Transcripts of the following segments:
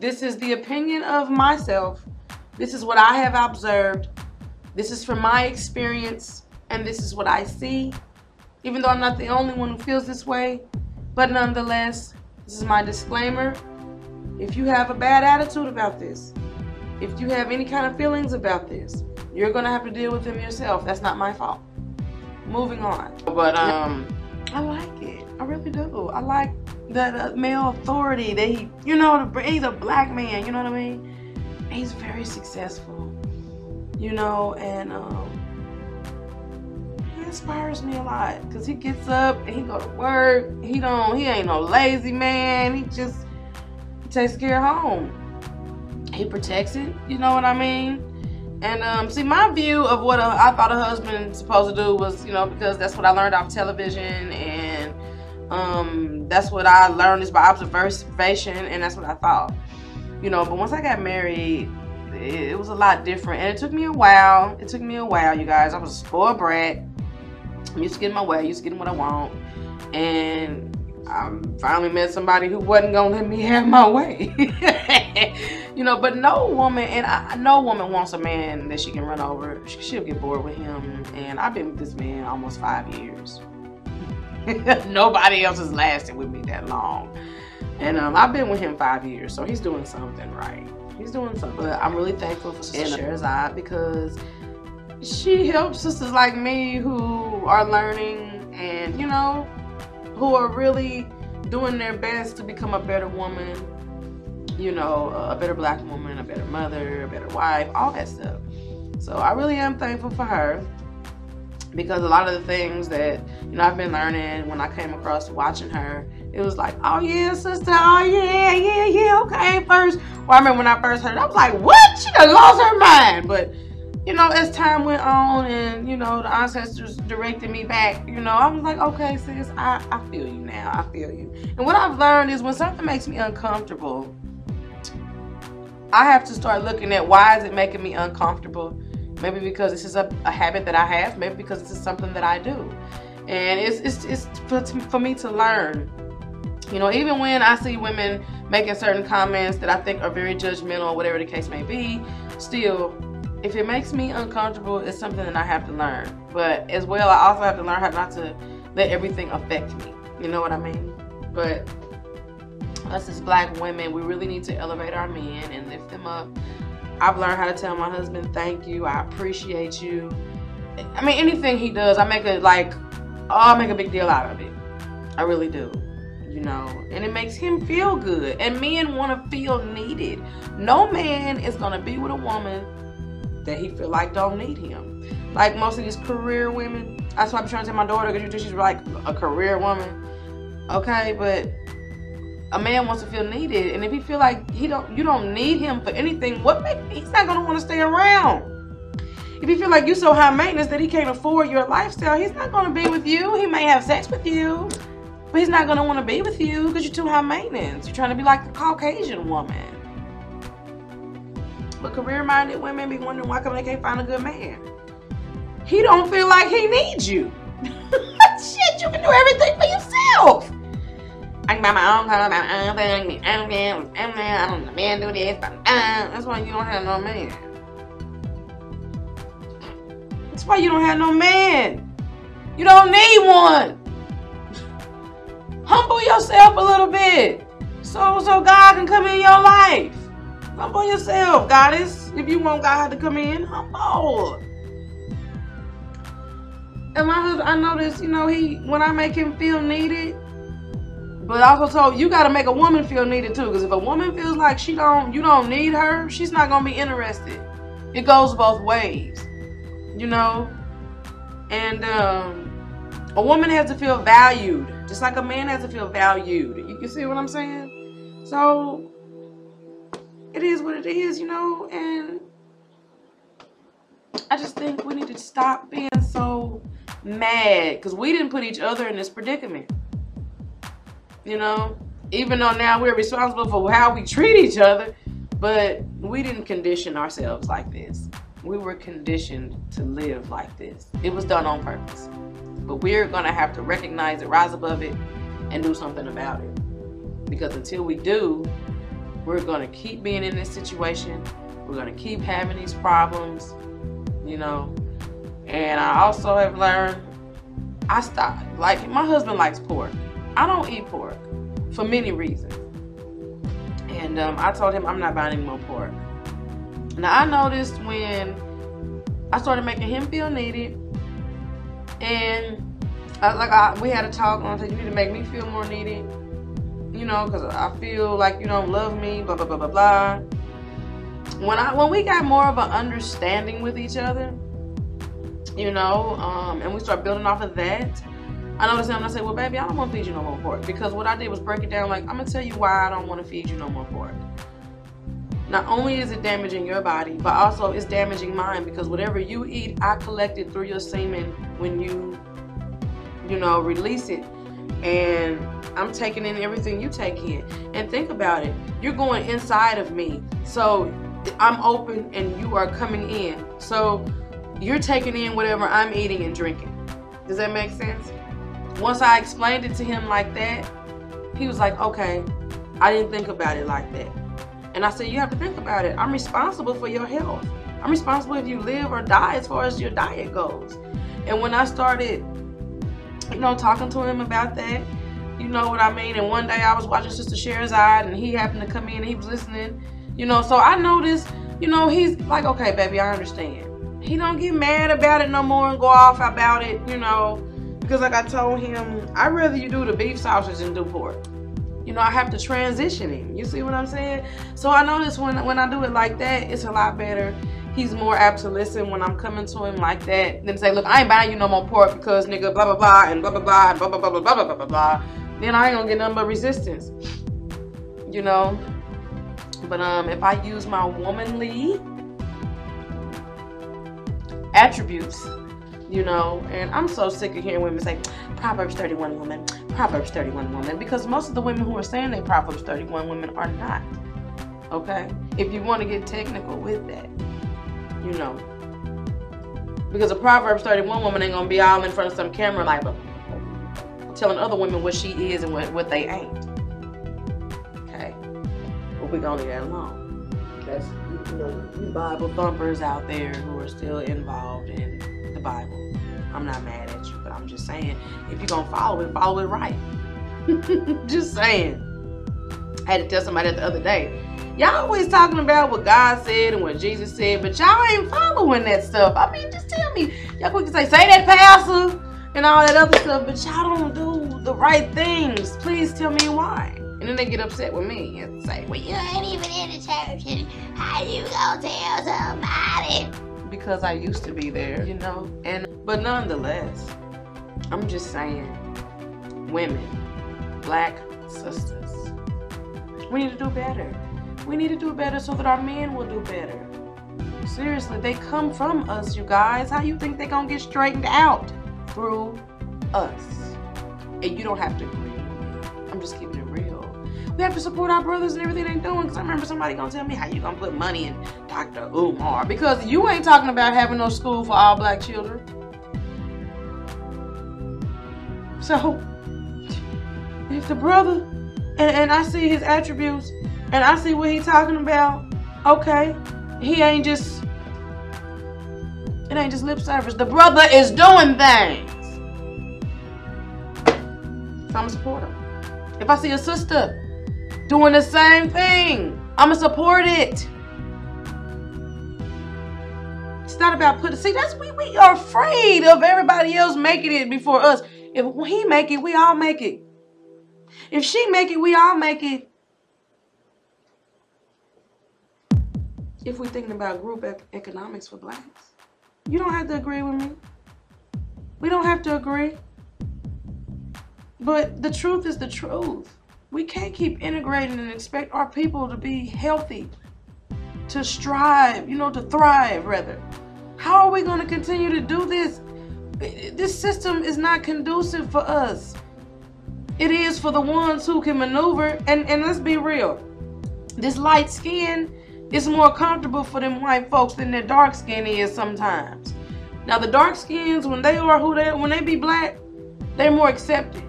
this is the opinion of myself. This is what I have observed. This is from my experience, and this is what I see. Even though I'm not the only one who feels this way, but nonetheless, this is my disclaimer. If you have a bad attitude about this, if you have any kind of feelings about this, you're gonna have to deal with them yourself. That's not my fault. Moving on. But I like it. I really do. I like the male authority that he, you know, he's a black man, you know what I mean? He's very successful, you know, and he inspires me a lot because he gets up and he go to work. He ain't no lazy man. He takes care of home. He protects it, you know what I mean? And see, my view of what I thought a husband is supposed to do was, you know, because that's what I learned off television, and that's what I learned is by observation, and that's what I thought, you know. But once I got married, it was a lot different, and it took me a while. It took me a while, you guys. I was a spoiled brat. I'm used to getting my way, used to getting what I want, and I finally met somebody who wasn't gonna let me have my way. You know, but no woman, and no woman wants a man that she can run over. She'll get bored with him, and I've been with this man almost 5 years. Nobody else has lasted with me that long, and I've been with him 5 years, so he's doing something right. He's doing something. But I'm really thankful for Sister Sherazade because she helps sisters like me who are learning and, you know, who are really doing their best to become a better woman, you know, a better black woman, a better mother, a better wife, all that stuff. So I really am thankful for her because a lot of the things that, you know, I've been learning when I came across watching her, it was like, oh yeah, sister, oh yeah, okay, first. Well, I remember when I first heard it, I was like, what? She done lost her mind. But, you know, as time went on and, you know, the ancestors directed me back, you know, I was like, okay, sis, I feel you now. I feel you. And what I've learned is when something makes me uncomfortable, I have to start looking at why is it making me uncomfortable. Maybe because this is a habit that I have. Maybe because this is something that I do. And it's for me to learn. You know, even when I see women making certain comments that I think are very judgmental or whatever the case may be, still, if it makes me uncomfortable, it's something that I have to learn. But as well, I also have to learn how not to let everything affect me. You know what I mean? But us as black women, we really need to elevate our men and lift them up. I've learned how to tell my husband, thank you, I appreciate you. I mean, anything he does, I make it like, I'll make a big deal out of it. I really do. You know, and it makes him feel good. And men want to feel needed. No man is going to be with a woman that he feel like don't need him. Like most of these career women. That's why I'm trying to tell my daughter, because she's like a career woman. Okay, but a man wants to feel needed, and if he feel like you don't need him for anything, he's not gonna want to stay around. If you feel like you're so high maintenance that he can't afford your lifestyle, he's not gonna be with you. He may have sex with you, but he's not gonna want to be with you because you're too high maintenance. You're trying to be like the Caucasian woman. But career-minded women be wondering why come they can't find a good man. He don't feel like he needs you. Shit, you can do everything for yourself. I can buy my own car, my own thing, I don't know, man do this, but that's why you don't have no man. That's why you don't have no man. You don't need one. Humble yourself a little bit so God can come in your life. Humble yourself, goddess. If you want God to come in, humble. And my husband, I noticed, you know, when I make him feel needed, but I also told you got to make a woman feel needed too, because if a woman feels like you don't need her, she's not gonna be interested. It goes both ways, you know. And a woman has to feel valued, just like a man has to feel valued. You see what I'm saying? So it is what it is, you know. And I just think we need to stop being so mad because we didn't put each other in this predicament. You know, even though now we're responsible for how we treat each other, but we didn't condition ourselves like this. We were conditioned to live like this. It was done on purpose. But we're going to have to recognize it, rise above it, and do something about it. Because until we do, We're going to keep being in this situation. We're going to keep having these problems, you know. And I also have learned, I stopped. Like, my husband likes pork. I don't eat pork for many reasons. And I told him I'm not buying any more pork. Now, I noticed when I started making him feel needed, and we had a talk, and I said, you need to make me feel more needed, you know, because I feel like you don't love me, blah, blah, blah, blah, blah. When we got more of an understanding with each other, you know, and we start building off of that, I noticed him and I said, well, baby, I don't want to feed you no more pork. Because what I did was break it down like, I'm going to tell you why I don't want to feed you no more pork. Not only is it damaging your body, but also it's damaging mine, because whatever you eat, I collect it through your semen when you know, release it. And I'm taking in everything you take in. And think about it. You're going inside of me. So I'm open and you are coming in. So you're taking in whatever I'm eating and drinking. Does that make sense? Once I explained it to him like that, he was like, okay, I didn't think about it like that. And I said, you have to think about it. I'm responsible for your health. I'm responsible if you live or die as far as your diet goes. And when I started, you know, talking to him about that, you know what I mean? And one day I was watching Sister Sherazade, and he happened to come in and he was listening, you know, so I noticed, you know, he's like, okay, baby, I understand. He don't get mad about it no more and go off about it, you know, because like I told him, I'd rather you do the beef sausage than do pork. You know, I have to transition him. You see what I'm saying? So I notice when I do it like that, it's a lot better. He's more apt to listen when I'm coming to him like that than say, look, I ain't buying you no more pork because nigga blah blah blah and blah blah blah and blah blah blah blah blah blah blah blah. Then I ain't gonna get nothing but resistance. You know? But if I use my womanly attributes, you know, and I'm so sick of hearing women say, Proverbs 31 woman, Proverbs 31 woman, because most of the women who are saying they Proverbs 31 women are not. Okay? If you want to get technical with that, you know. Because a Proverbs 31 woman ain't going to be all in front of some camera like telling other women what she is and what they ain't. Okay? But we're going to leave that alone. That's, you know, you Bible thumpers out there who are still involved in the Bible. I'm not mad at you, but I'm just saying, if you're going to follow it right. Just saying. I had to tell somebody the other day, y'all always talking about what God said and what Jesus said, but y'all ain't following that stuff. I mean, just tell me. Y'all quick to say that, pastor, and all that other stuff, but y'all don't do the right things. Please tell me why. And then they get upset with me and say, well, you ain't even in the church, and how you gonna tell somebody? Because I used to be there, you know. But nonetheless, I'm just saying, women, black sisters, we need to do better. We need to do better so that our men will do better. Seriously, they come from us, you guys. How you think they're gonna get straightened out? Through us. And you don't have to agree with me. I'm just keeping it real. We have to support our brothers and everything they're doing. Because I remember somebody gonna tell me, how you gonna put money in Dr. Umar? Because you ain't talking about having no school for all black children. So, if the brother, and I see his attributes, and I see what he's talking about, okay, it ain't just lip service. The brother is doing things. So I'm gonna support him. If I see a sister doing the same thing, I'm gonna support it. It's not about that's we are afraid of everybody else making it before us. If he make it, we all make it. If she make it, we all make it. If we're thinking about group economics for blacks, you don't have to agree with me. We don't have to agree. But the truth is the truth. We can't keep integrating and expect our people to be healthy, to strive, you know, to thrive rather. How are we going to continue to do this? This system is not conducive for us. It is for the ones who can maneuver. And let's be real. This light skin is more comfortable for them white folks than their dark skin is sometimes. Now the dark skins, when they be black, they're more accepted.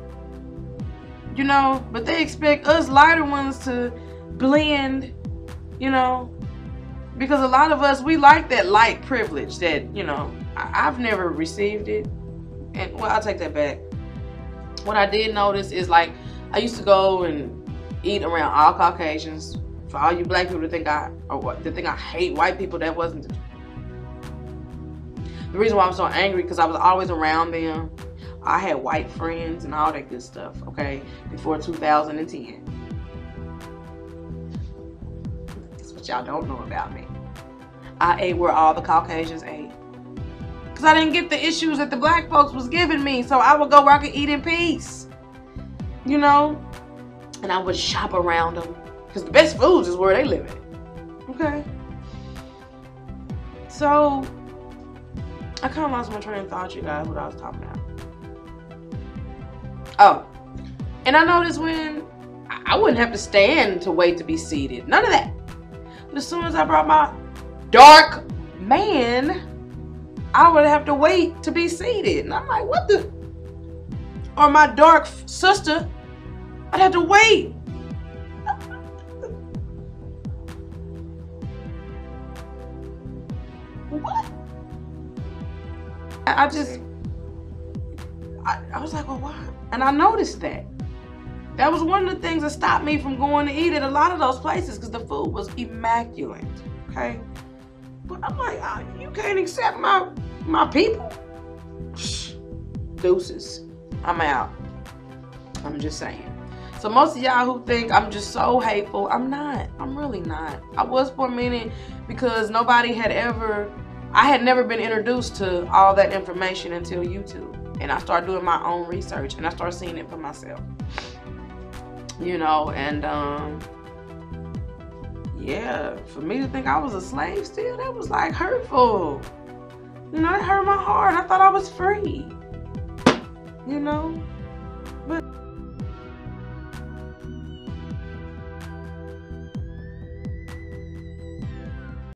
You know, but they expect us lighter ones to blend, you know, because a lot of us, we like that light privilege that, you know, I've never received it. And well, I'll take that back. What I did notice is, like, I used to go and eat around all Caucasians. For all you black people that think I hate white people, that wasn't the reason why I'm so angry, because I was always around them. I had white friends and all that good stuff, okay, before 2010. That's what y'all don't know about me. I ate where all the Caucasians ate. Because I didn't get the issues that the black folks was giving me. So I would go where I could eat in peace. You know? And I would shop around them. Because the best foods is where they live at. Okay? So, I kind of lost my train of thought, you guys, what I was talking about. Oh. And I noticed when I wouldn't have to stand to wait to be seated. None of that. But as soon as I brought my dark man, I would have to wait to be seated. And I'm like, what the? Or my dark sister, I'd have to wait. What? I was like, well, why? And I noticed that. That was one of the things that stopped me from going to eat at a lot of those places, because the food was immaculate, okay? But I'm like, oh, you can't accept my people? Deuces. I'm out. I'm just saying. So most of y'all who think I'm just so hateful, I'm not. I'm really not. I was for a minute, because I had never been introduced to all that information until YouTube. And I started doing my own research, and I started seeing it for myself. You know, and yeah, for me to think I was a slave still, that was like hurtful. You know, it hurt my heart. I thought I was free. You know?